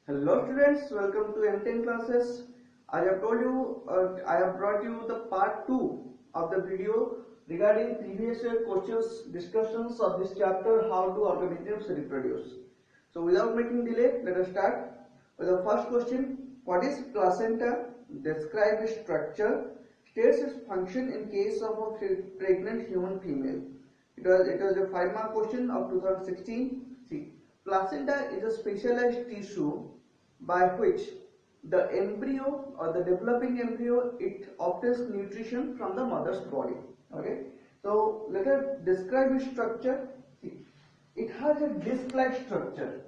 Hello students, welcome to M10 classes. I have brought you the part 2 of the video regarding previous year questions discussions of this chapter, how do organisms reproduce. So without making delay, let us start with the first question. What is placenta? Describe its structure. States its function in case of a pregnant human female. It was a 5-mark question of 2016. See, placenta is a specialized tissue by which the embryo or the developing embryo it obtains nutrition from the mother's body. Okay, so let us describe its structure. See, it has a disc-like structure.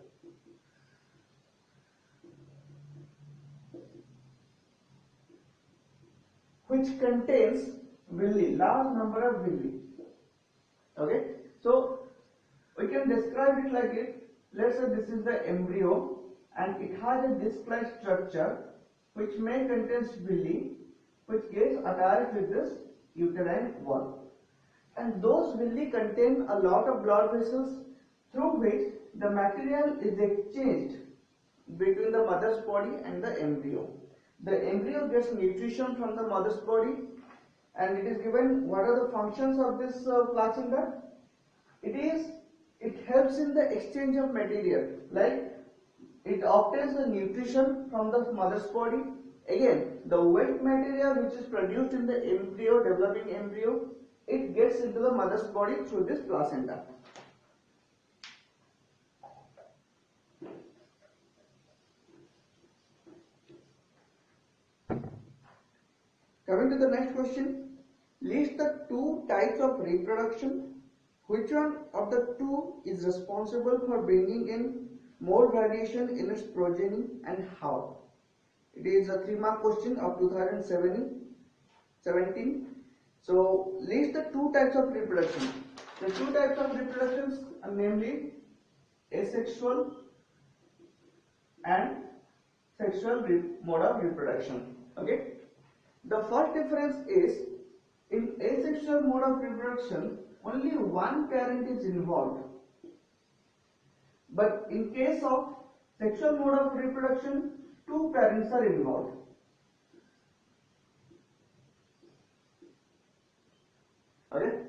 Which contains villi, large number of villi. Okay, so we can describe it like it. Let's say this is the embryo and it has a disc-like structure which may contains villi which gets attached with this uterine wall, and those villi contain a lot of blood vessels through which the material is exchanged between the mother's body and the embryo. The embryo gets nutrition from the mother's body, and it is given what are the functions of this placenta. It helps in the exchange of material, like it obtains the nutrition from the mother's body. Again, the wet material which is produced in the embryo, developing embryo, it gets into the mother's body through this placenta. Coming to the next question, list the two types of reproduction. Which one of the two is responsible for bringing in more variation in its progeny and how? It is a 3-mark question of 2017. So list the two types of reproduction. The two types of reproductions are namely asexual and sexual mode of reproduction. Okay. The first difference is in asexual mode of reproduction only one parent is involved, but in case of sexual mode of reproduction two parents are involved. Okay,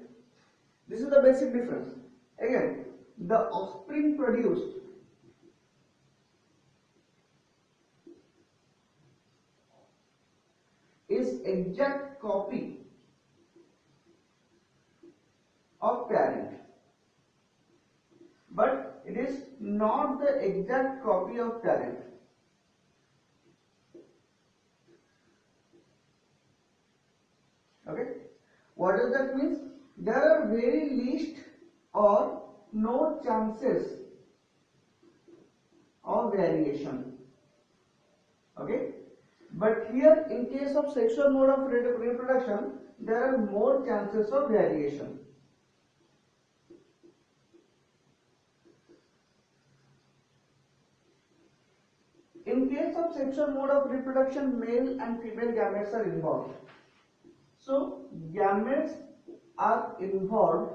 this is the basic difference. Again, the offspring produced is exact copy of parent, but it is not the exact copy of parent. Okay, what does that mean? There are very least or no chances of variation. Okay, but here in case of sexual mode of reproduction there are more chances of variation. In case of sexual mode of reproduction, male and female gametes are involved. So gametes are involved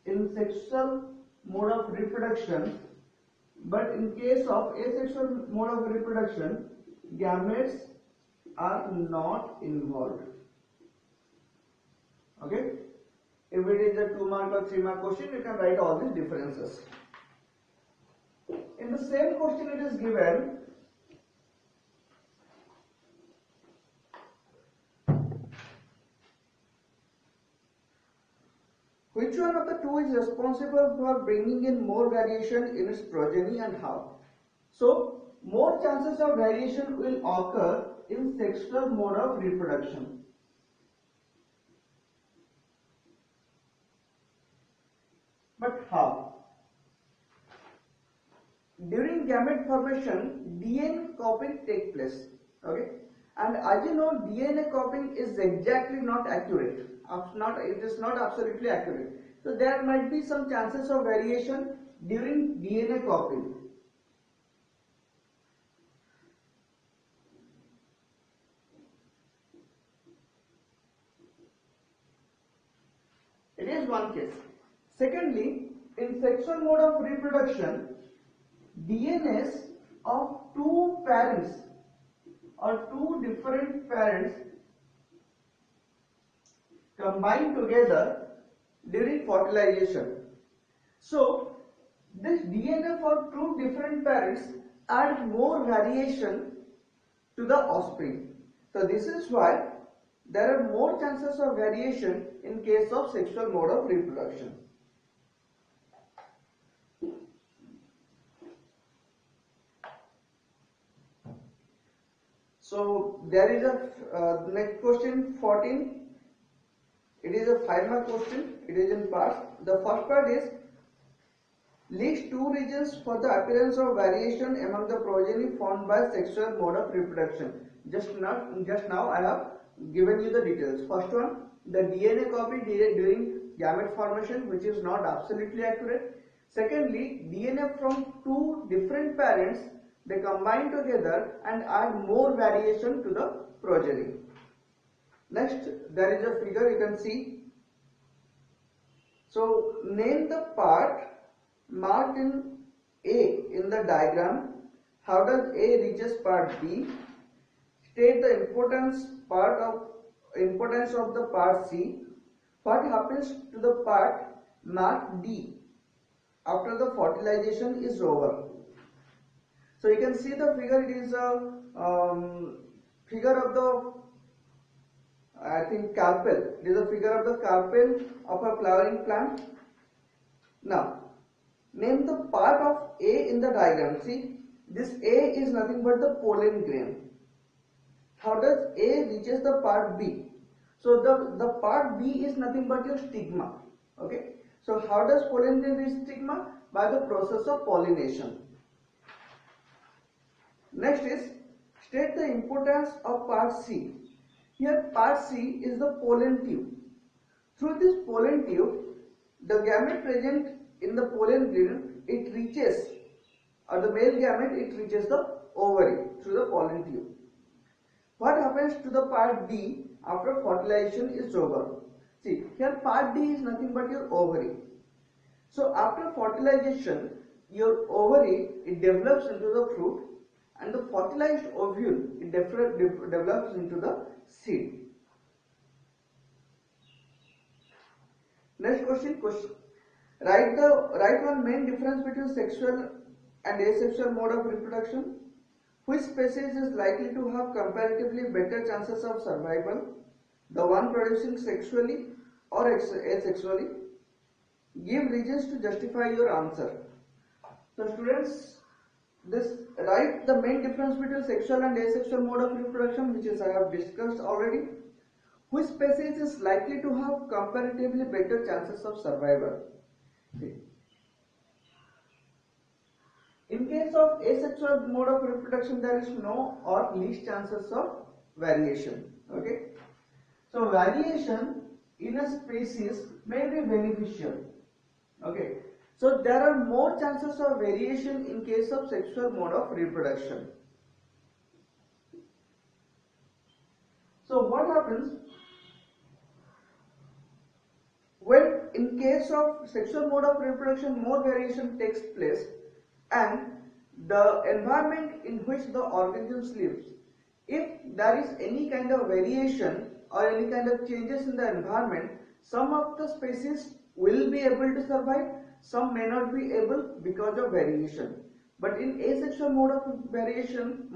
in sexual mode of reproduction, but in case of asexual mode of reproduction, gametes are not involved. Okay? If it is a 2-mark or 3-mark question, you can write all these differences. In the same question it is given which one of the two is responsible for bringing in more variation in its progeny and how? So, more chances of variation will occur in sexual mode of reproduction. But how? During gamete formation, DNA copying takes place. Okay? And as you know, DNA copying is exactly not accurate. It is not absolutely accurate. So there might be some chances of variation during DNA copying. It is one case. Secondly, in sexual mode of reproduction, DNAs of two parents or two different parents combine together during fertilization. So this DNA for two different parents add more variation to the offspring. So this is why there are more chances of variation in case of sexual mode of reproduction. So there is a next question 14. It is a 5-mark question. It is in parts. The first part is list two reasons for the appearance of variation among the progeny formed by sexual mode of reproduction. Just now I have given you the details. First one, the DNA copy during gamete formation, which is not absolutely accurate. Secondly, DNA from two different parents, they combine together and add more variation to the progeny. Next, there is a figure you can see. So name the part marked in A in the diagram. How does A reaches part B? State the importance of the part C. What happens to the part marked D after the fertilization is over? So you can see the figure. It is a figure of the, I think, carpel. It is a figure of the carpel of a flowering plant. Now, name the part of A in the diagram. See, this A is nothing but the pollen grain. How does A reaches the part B? So the part B is nothing but your stigma. Okay. So how does pollen grain reach stigma? By the process of pollination. Next is state the importance of part C. Here part C is the pollen tube. Through this pollen tube, the gamete present in the pollen grain, it reaches, or the male gamete, it reaches the ovary through the pollen tube. What happens to the part D after fertilization is over? See, here part D is nothing but your ovary. So after fertilization, your ovary, it develops into the fruit, and the fertilized ovule, it develops into the seed. Next question. Write one main difference between sexual and asexual mode of reproduction. Which species is likely to have comparatively better chances of survival? The one producing sexually or asexually? Give reasons to justify your answer. So students, write the main difference between sexual and asexual mode of reproduction, which is I have discussed already. Which species is likely to have comparatively better chances of survival? Okay. In case of asexual mode of reproduction, there is no or least chances of variation. Okay. So variation in a species may be beneficial. Okay. So there are more chances of variation in case of sexual mode of reproduction. So what happens when in case of sexual mode of reproduction more variation takes place and the environment in which the organism lives, if there is any kind of variation or any kind of changes in the environment, some of the species will be able to survive, some may not be able because of variation. But in asexual mode of reproduction,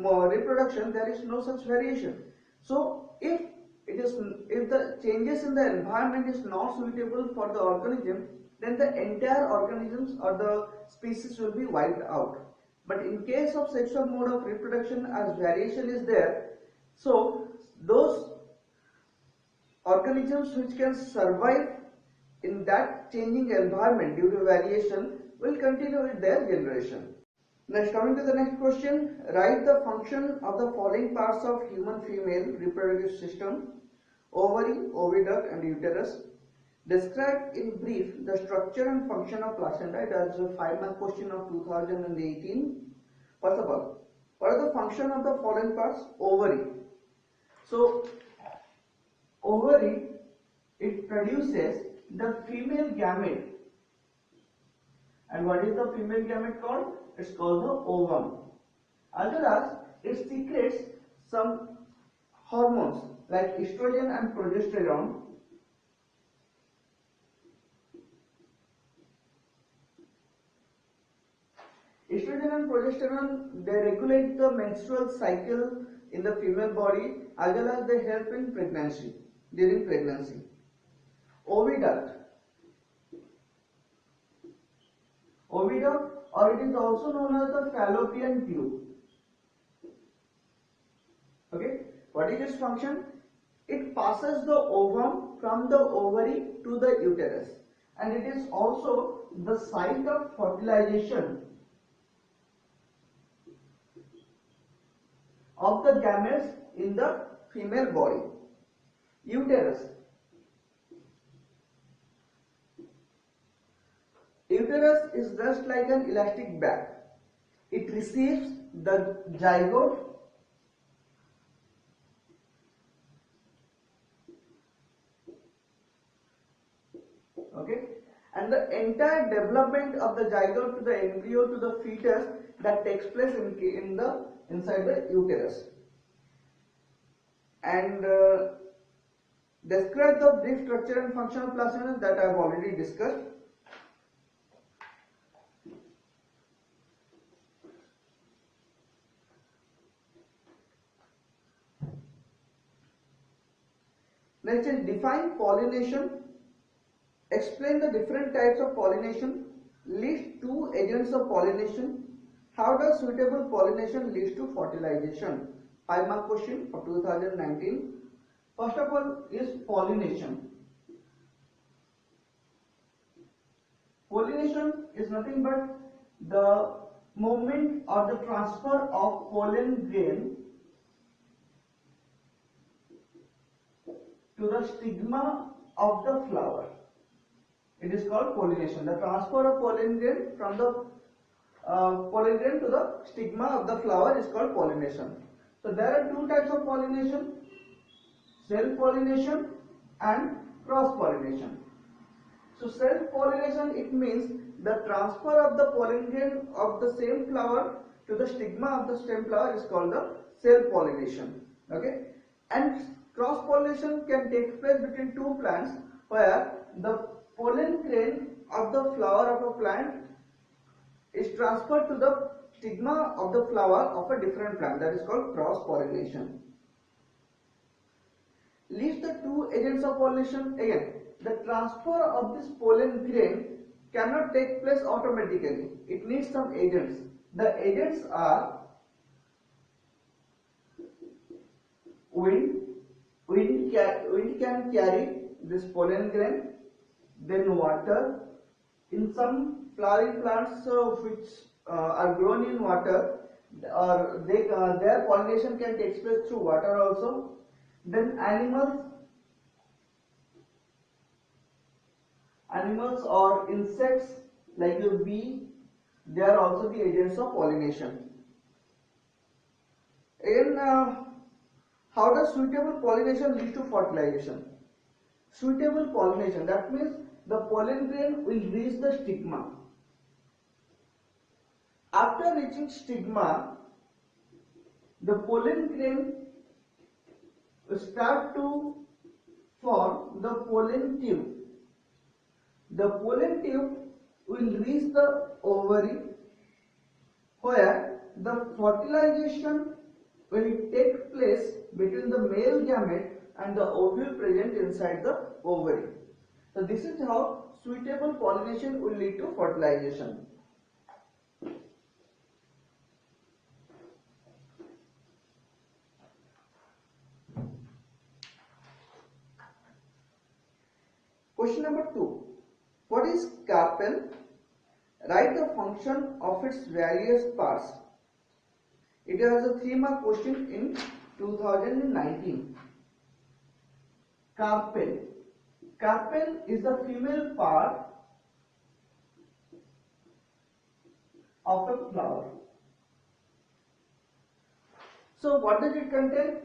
there is no such variation. So if the changes in the environment is not suitable for the organism, then the entire organisms or the species will be wiped out. But in case of sexual mode of reproduction, as variation is there, so those organisms which can survive in that changing environment due to variation will continue with their generation. Next, coming to the next question, write the function of the following parts of human female reproductive system: ovary, oviduct and uterus. Describe in brief the structure and function of placenta. That is a 5-mark question of 2018. First of all, what are the function of the following parts? Ovary. So ovary, it produces the female gamete. And what is the female gamete called? It's called the ovum. As well as it secretes some hormones like estrogen and progesterone. Estrogen and progesterone, they regulate the menstrual cycle in the female body as well as they help in pregnancy, during pregnancy. Oviduct. Oviduct, or it is also known as the fallopian tube. Okay, what is its function? It passes the ovum from the ovary to the uterus, and it is also the site of fertilization of the gametes in the female body. Uterus. Uterus is just like an elastic bag. It receives the zygote okay, and the entire development of the zygote to the embryo to the fetus that takes place inside the uterus. And describe the brief structure and function of placenta that I have already discussed. Next is define pollination. Explain the different types of pollination. List two agents of pollination. How does suitable pollination lead to fertilization? 5-mark question of 2019. First of all is pollination. Pollination is nothing but the movement or the transfer of pollen grain to the stigma of the flower. It is called pollination. The transfer of pollen grain from the pollen grain to the stigma of the flower is called pollination. So there are two types of pollination: self-pollination and cross-pollination. So self-pollination, it means the transfer of the pollen grain of the same flower to the stigma of the stem flower is called the self-pollination. Okay, and cross-pollination can take place between two plants where the pollen grain of the flower of a plant is transferred to the stigma of the flower of a different plant. That is called cross-pollination. List the two agents of pollination. Again, the transfer of this pollen grain cannot take place automatically. It needs some agents. The agents are wind. Wind can carry this pollen grain. Then water. In some flowering plants which are grown in water, or their pollination can take place through water also. Then animals or insects like your bee, they are also the agents of pollination. Again, how does suitable pollination lead to fertilization? Suitable pollination, that means the pollen grain will reach the stigma. After reaching stigma, the pollen grain will start to form the pollen tube. The pollen tube will reach the ovary where the fertilization will take place between the male gamete and the ovule present inside the ovary. So this is how suitable pollination will lead to fertilization. Question number 2. What is carpel? Write the function of its various parts. It has a 3-mark question in 2019. Carpel. Carpel is the female part of a flower. So what does it contain?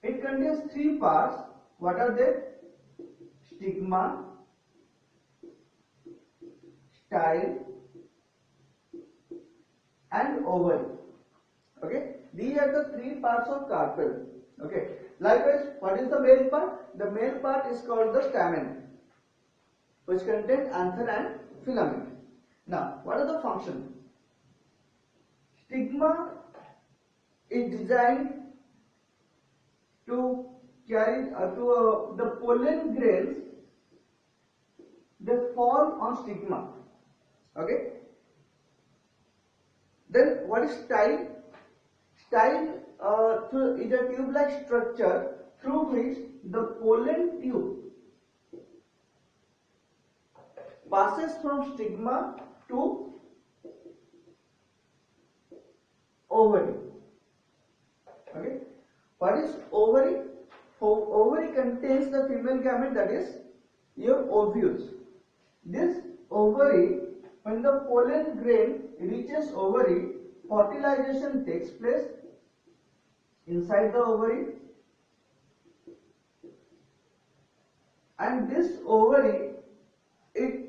It contains 3 parts. What are they? Stigma, style and ovary. Okay, these are the three parts of carpel. Okay, likewise, what is the male part? The male part is called the stamen, which contains anther and filament. Now, what are the functions? Stigma is designed to carry the pollen grains. They fall on stigma. Okay. Then what is style? Style is a tube-like structure through which the pollen tube passes from stigma to ovary. Okay. What is ovary? Ovary contains the female gamete, that is your ovules. This ovary, when the pollen grain reaches ovary, fertilization takes place inside the ovary, and this ovary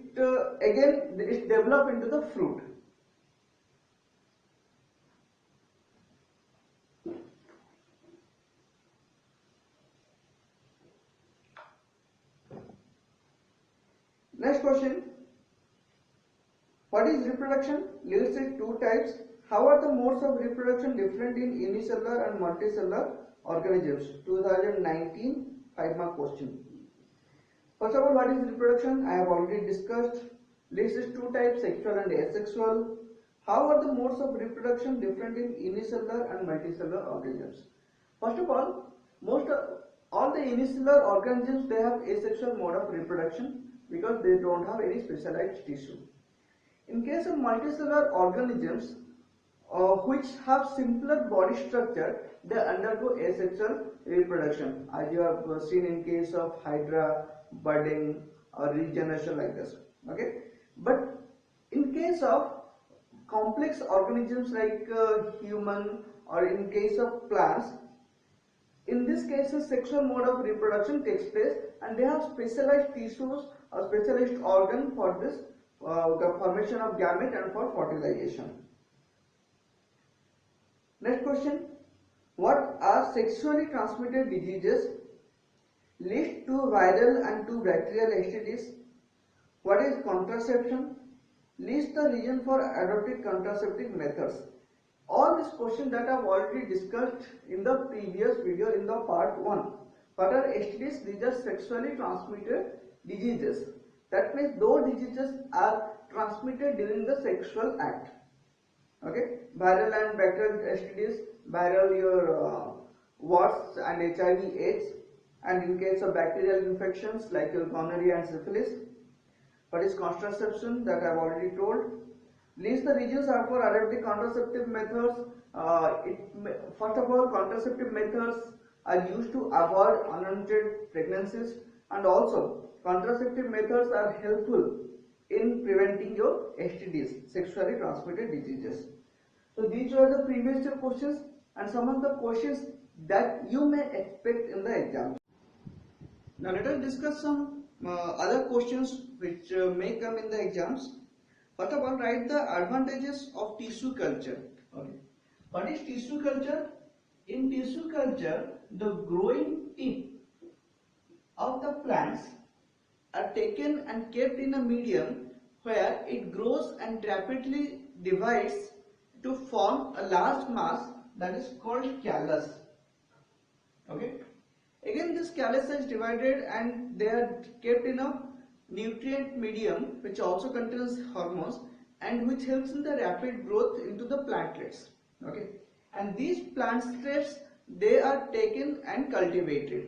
again is developed into the fruit. Next question. What is reproduction? Lists it two types. How are the modes of reproduction different in unicellular and multicellular organisms? 2019 5-mark question. First of all, what is reproduction? I have already discussed. Lists two types, sexual and asexual. How are the modes of reproduction different in unicellular and multicellular organisms? First of all, all the unicellular organisms, they have asexual mode of reproduction because they don't have any specialized tissue. In case of multicellular organisms, which have simpler body structure, they undergo asexual reproduction, as you have seen in case of hydra, budding or regeneration like this. Okay, but in case of complex organisms like human, or in case of plants, in this case a sexual mode of reproduction takes place, and they have specialized tissues or specialized organ for this the formation of gamete and for fertilization. Next question. What are sexually transmitted diseases? List 2 viral and 2 bacterial STDs. What is contraception? List the reason for adopted contraceptive methods. All these questions that I have already discussed in the previous video in the part 1. What are STDs? These are sexually transmitted diseases. That means those diseases are transmitted during the sexual act. Okay, viral and bacterial STDs, viral your warts and HIV/AIDS, and in case of bacterial infections like your gonorrhea and syphilis. What is contraception? That I have already told. List the reasons are for adopting contraceptive methods. First of all, contraceptive methods are used to avoid unwanted pregnancies, and also contraceptive methods are helpful in preventing your STDs, sexually transmitted diseases. So these were the previous year questions and some of the questions that you may expect in the exam. Now let us discuss some other questions which may come in the exams. First of all, write the advantages of tissue culture. Okay. What is tissue culture? In tissue culture, the growing tip of the plants are taken and kept in a medium where it grows and rapidly divides to form a large mass that is called callus. Okay. Again, this callus is divided and they are kept in a nutrient medium which also contains hormones and which helps in the rapid growth into the plantlets. Okay. And these plantlets, they are taken and cultivated.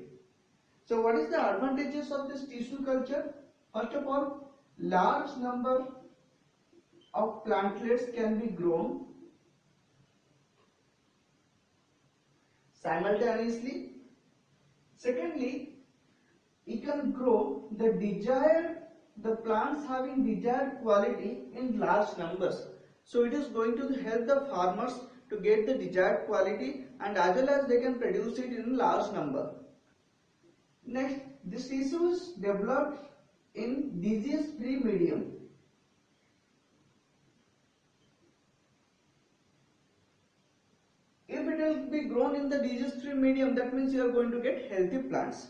So what is the advantages of this tissue culture? First of all, large number of plantlets can be grown simultaneously. Secondly, you can grow the plants having desired quality in large numbers. So it is going to help the farmers to get the desired quality, and as well as they can produce it in large number. Next, this tissue is developed in disease-free medium. will be grown in the disease-free medium. That means you are going to get healthy plants.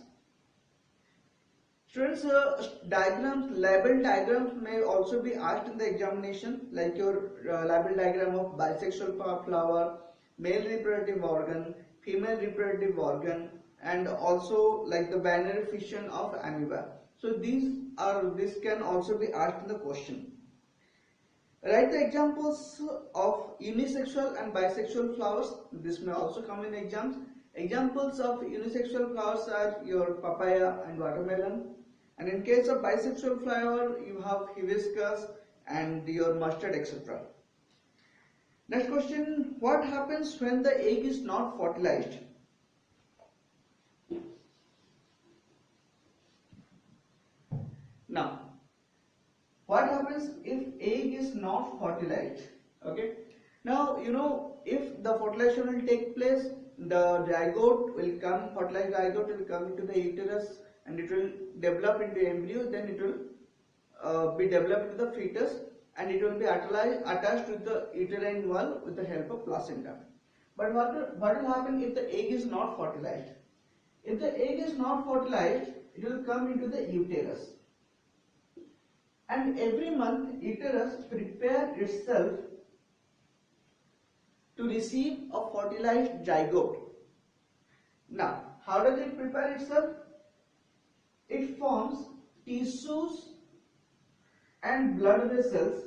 Students, label diagrams may also be asked in the examination, like your label diagram of bisexual flower, male reproductive organ, female reproductive organ, and also like the binary fission of amoeba. So this can also be asked in the question. Write the examples of unisexual and bisexual flowers. This may also come in exams. Examples of unisexual flowers are your papaya and watermelon. And in case of bisexual flower, you have hibiscus and your mustard, etc. Next question, what happens when the egg is not fertilized? Now, what happens if egg is not fertilized? Okay. Now, if the fertilization will take place, the zygote will come, fertilized zygote will come into the uterus and it will develop into embryo, then it will be developed into the fetus and it will be attached with the uterine wall with the help of placenta. But what will happen if the egg is not fertilized? If the egg is not fertilized, it will come into the uterus. And every month uterus prepare itself to receive a fertilized zygote. Now, how does it prepare itself? It forms tissues and blood vessels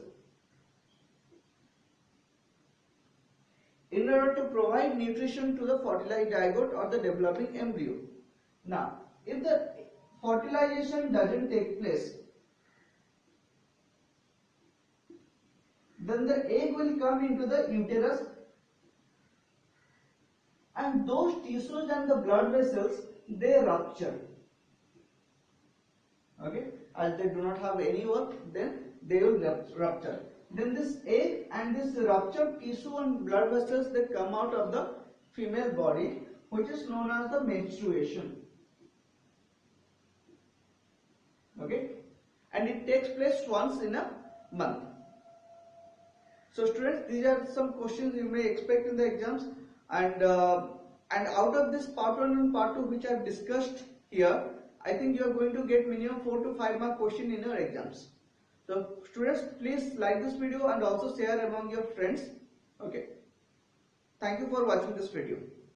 in order to provide nutrition to the fertilized zygote or the developing embryo. Now, if the fertilization doesn't take place, then the egg will come into the uterus and those tissues and the blood vessels, they rupture. Okay, as they do not have any work, then they will rupture. Then this egg and this ruptured tissue and blood vessels, they come out of the female body, which is known as the menstruation. Okay, and it takes place once in a month. So students, these are some questions you may expect in the exams, and out of this part 1 and part 2 which I have discussed here, I think you are going to get minimum 4 to 5 mark question in your exams. So students, please like this video and also share among your friends. Okay. Thank you for watching this video.